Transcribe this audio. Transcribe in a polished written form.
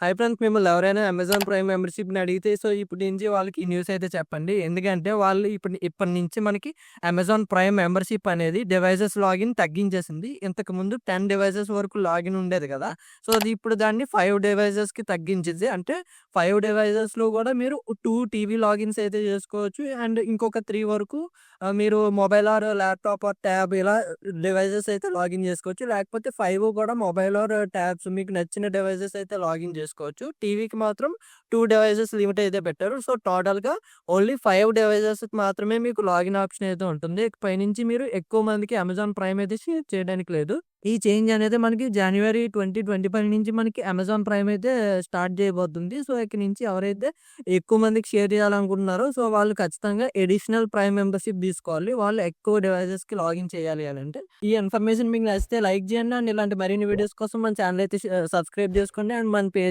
Hi friends, మిమ్మల్ని ఎవరైనా Amazon prime మెంబర్‌షిప్‌ని అడిగితే ఇప్పటి నుంచి వాళ్ళకి ఈ న్యూస్ అయితే చెప్పండి. ఎందుకంటే వాళ్ళు ఇప్పటి నుంచి మనకి అమెజాన్ ప్రైమ్ మెంబర్‌షిప్ అనేది డివైసెస్ లాగిన్ తగ్గించేసింది. ఇంతకుముందు 10 డివైసెస్ వరకు లాగిన్ ఉండేది కదా! అది ఇప్పుడు దాన్ని 5 డివైసెస్‌కి తగ్గించింది. అంటే 5 డివైసెస్‌లో కూడా మీరు 2 టీవీ లాగిన్స్ అయితే చేసుకోవచ్చు. అండ్ ఇంకొక 3 వరకు మీరు mobile are laptop or tab ఇలా డివైసెస్ అయితే లాగిన్ చేసుకోవచ్చు. లేకపోతే 5 కూడా మొబైల్ ఆర్ ట్యాబ్స్ మీకు నచ్చిన డివైసెస్ అయితే లాగిన్ చేసుకోవచ్చు. టీవీకి మాత్రం 2 డివైసెస్ లిమిట్ అయితే పెట్టారు. టోటల్‌గా ఓన్లీ 5 డివైసెస్‌కి మాత్రమే మీకు లాగిన్ ఆప్షన్ అయితే ఉంటుంది. ఇక పైనుంచి మీరు ఎక్కువ మందికి అమెజాన్ ప్రైమ్ అయితే షేర్ చేయడానికి లేదు. ఈ చేంజ్ అనేది మనకి జనవరి 2025 నుంచి మనకి అమెజాన్ ప్రైమ్ అయితే స్టార్ట్ చేయబోతుంది. ఇక నుంచి ఎవరైతే ఎక్కువ మందికి షేర్ చేయాలనుకుంటున్నారో వాళ్ళు ఖచ్చితంగా అడిషనల్ ప్రైమ్ మెంబర్‌షిప్ తీసుకోవాలి. వాళ్ళు ఎక్కువ డివైసెస్‌కి లాగిన్ చేయాలి అనంటే. ఈ ఇన్ఫర్మేషన్ మీకు నచ్చితే లైక్ చేయండి. అండ్ ఇలాంటి మరిన్ని వీడియోస్ కోసం మన ఛానల్ అయితే సబ్స్క్రైబ్ చేసుకోండి. అండ్ మన పేజ్‌ని